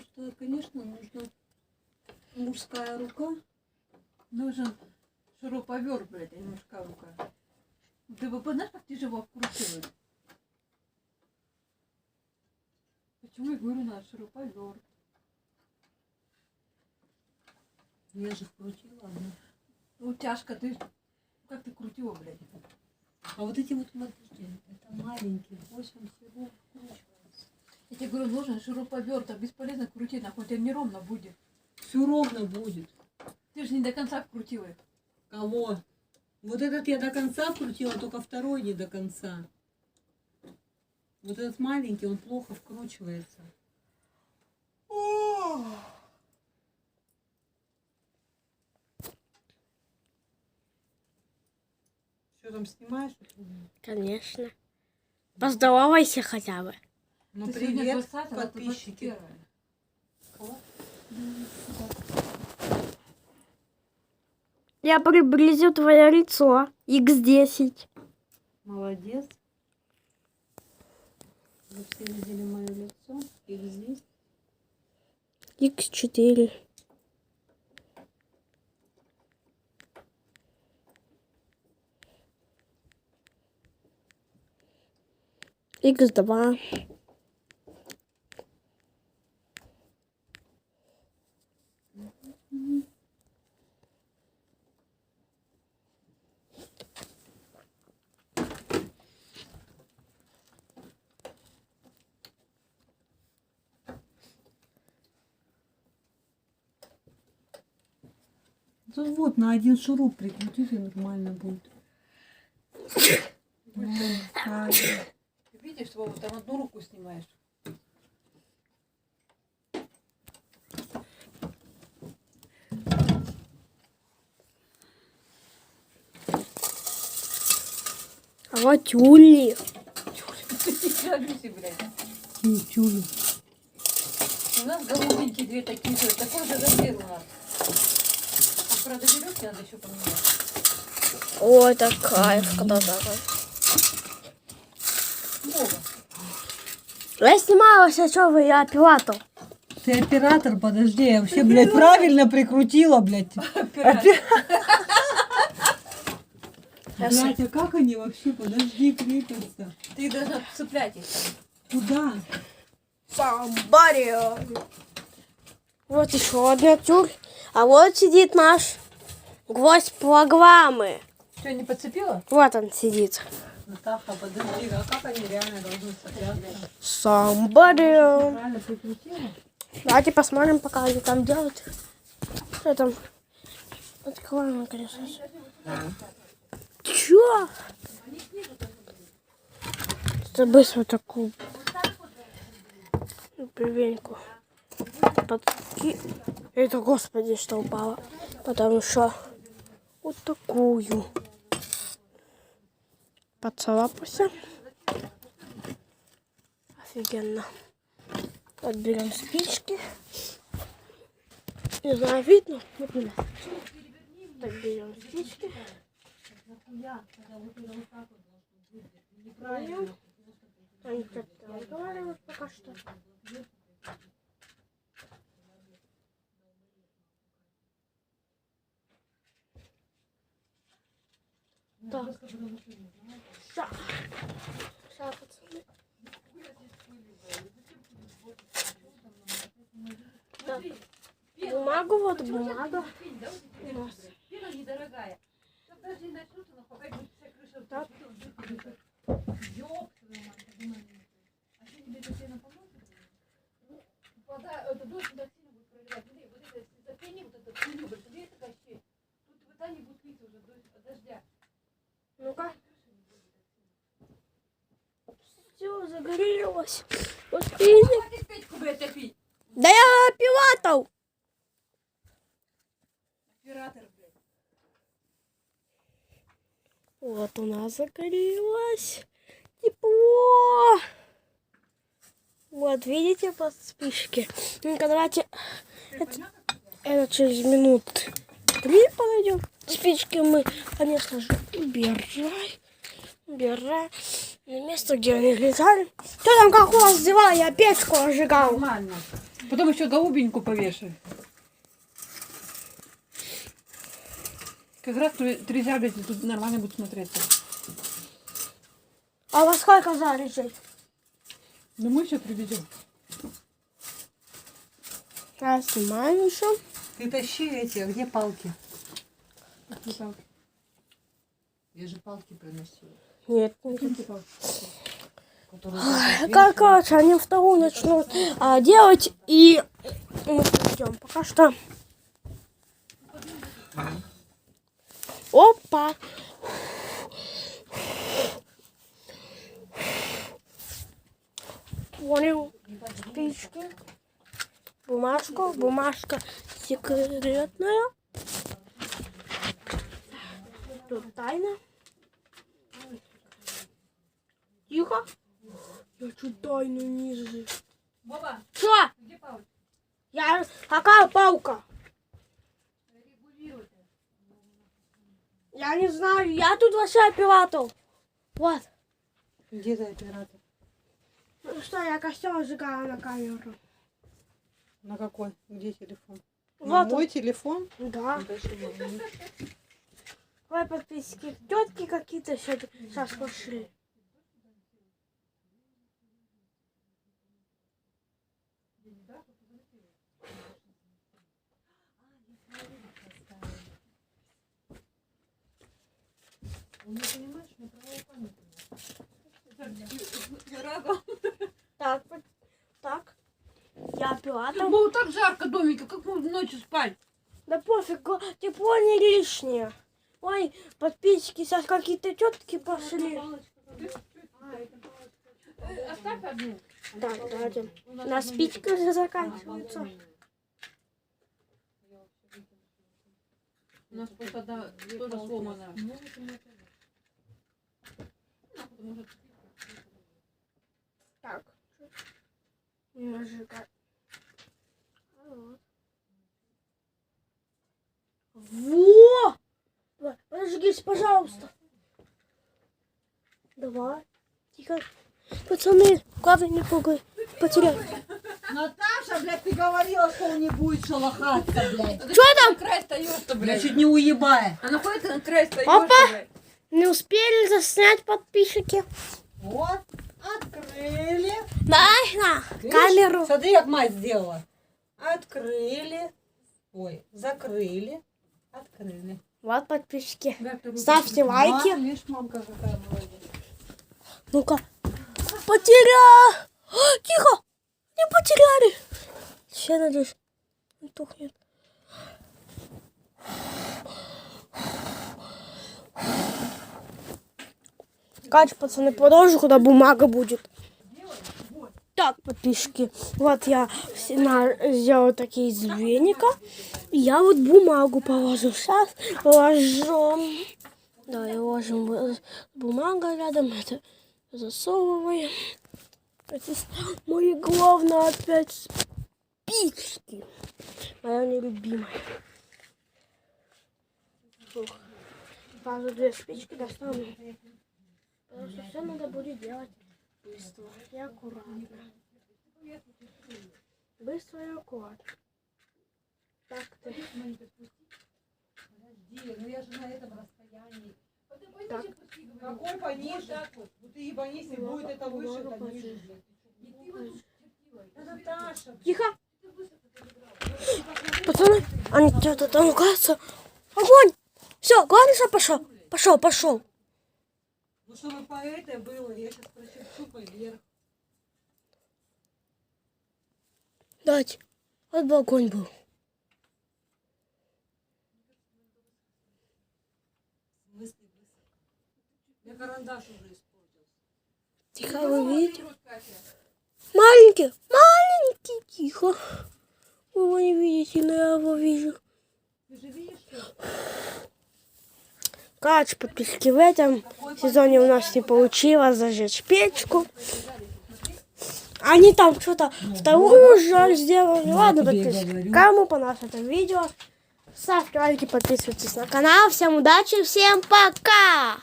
потому что, конечно, нужна мужская рука. Нужен шуруповерт, блядь, а не мужская рука. Ты бы знаешь, как тяжело вкручивать? Почему я говорю, надо шуруповерт? Я же вкрутила одну. Ну, тяжко, ты... Как ты крутила, блядь? А вот эти вот, смотрите, это маленькие, 8 всего вкручивается. Я тебе говорю, нужен шуруповерт, а бесполезно крутить, нахуй, тебе неровно будет. Все ровно будет. Ты же не до конца вкрутила их. Кого? Вот этот я до конца вкрутила, только второй не до конца. Вот этот маленький, он плохо вкручивается. Что там снимаешь? Конечно. Поздоровайся хотя бы. Ну Ты сегодня привет, 20-го, подписчики. ты 21-е. Я приблизил твое лицо. X10. Молодец. Вы все видели мое лицо. И здесь. X4. X2. Тут вот на один шуруп прикрутите, нормально будет. Ты видишь, Вова, там одну руку снимаешь. А вот тюли. Жалюзи, блядь. Чули. У нас голубенькие две такие же. Такой же размер у нас. А правда, веревки надо еще поменять. Ой, это кайф, когда такой. Вова. Я снималась, а что вы, я оператор. Ты оператор, подожди, я вообще, блядь, правильно прикрутила, блядь. Блядь, а как они вообще, подожди, крепятся? Ты должна цеплять их там. Куда? Somebody. Вот еще одна тюль. А вот сидит наш гвоздь программы. Что, не подцепила? Вот он сидит. Натаха, подожди, а как они реально должны цепляться? Somebody. Правильно прикрутила? Давайте посмотрим, пока они там делают. Что там? Открываем, конечно. Чё? Это быстро такую пивеньку. Это, господи, что упало. Потом еще вот такую. Поцарапался. Офигенно. Вот берем спички. Не знаю, видно? Вот не знаю. Так, берем спички. Они как-то разговаривают пока что. Так. Ща. Ща, пацаны. Так. Бумагу, вот бумага. У нас. Пена недорогая. Чтоб даже не начнут, но пока будет вся крыша. Так. Ёб твою мать, я думаю, а что тебе эта пена поможет? Вода, это дождь так сильно будет проливать. Смотри, вот это, если запени, вот это хуйню, смотри, это такая щель. Тут вода не будет лить уже от дождя. Ну-ка. Все, загорелось. Вот видите? Хватит Петьку, блядь, топить. Да я оператор. Оператор, блядь. Вот у нас загорелось. Тепло. Вот, видите, под спички. Ну-ка, давайте. Это через минут 3 подойдем. Спички мы, конечно же, убираем на место, где они лежали. Что там, как у вас дела? Я печку разжигал. Нормально. Потом еще голубеньку повешай. Как раз три зябрики тут нормально будет смотреться. А во сколько заряжать? Ну мы все привезем. Я снимаю еще. Ты тащи эти, а где палки? Я же палки приносила. Нет, которые короче, они вторую начнут делать, и мы идем. Пока что. Опа! Понял. Спички. Бумажка. Бумажка секретная. Тут тайна. Тихо. Я чуть тайну ниже. Боба, Что? где палка? Какая палка? Регулируйте. Я не знаю. Я тут вообще оператор. Вот. Где ты оператор? Ну что, я костер сжигаю на камеру. На какой? Где телефон? Вот На он. мой телефон? Да. Ой, подписчики. Тетки какие-то сейчас пошли. Не понимаешь, мне правая память. Так, так. Я оператор. Было так жарко домика, как можно ночью спать? Да пофиг, тепло не лишнее. Ой, подписчики, сейчас какие-то тетки пошли. Оставь одну. Да, дадим. На спичка уже заканчивается. У нас просто одна тоже сломана. Так. Нажигай. Во! Подождите, пожалуйста. Давай. Тихо. Пацаны, главное не пугай. Потеряй. Наташа, блядь, ты говорила, что он не будет шелохаться, блядь. Что там? На край остаешься, Я блядь. чуть не уебая. А находится на край остаешься, Опа! блядь. Не успели заснять подписчики. Вот, открыли. Дай на Видишь? камеру. Смотри, как мать сделала. Открыли. Ой, закрыли. Открыли. Вот подписчики. Дай вторую Ставьте лайки. Видишь, мамка какая молодец. Ну-ка. Потерял. Тихо. Не потеряли. Сейчас, надеюсь, не тухнет. Кать, пацаны, продолжу, куда бумага будет. Так, подписчики, вот я сделала такие из веника. Я вот бумагу положу. Сейчас ложим. Да, и ложим бумага рядом. Это засовываем. Это мои главное опять спички. Моя нелюбимая. Сразу 2 спички достану. Потому что все надо будет делать быстро и аккуратно. Быстро и аккуратно. Так, ты. Ну я же на этом расстоянии. Так. Какой пониже? Вот ты ебанись, и будет это выше, это ниже. Наташа. Тихо! Пацаны, они что-то там кажется. Огонь! Все, главное, что пошел. Пошел. Ну чтобы по этой было, я сейчас прощупаю поверх. Дать. Вот бы огонь был. Я карандаш уже испортился. Тихо, вы видите? Маленький, тихо. Вы его не видите, но я его вижу. Ты же видишь, что? Короче, подписчики, в этом сезоне у нас не получилось зажечь печку. Они там что-то вторую уже сделали. Ладно, подписчики, кому понравилось это видео, ставьте лайки, подписывайтесь на канал. Всем удачи, всем пока!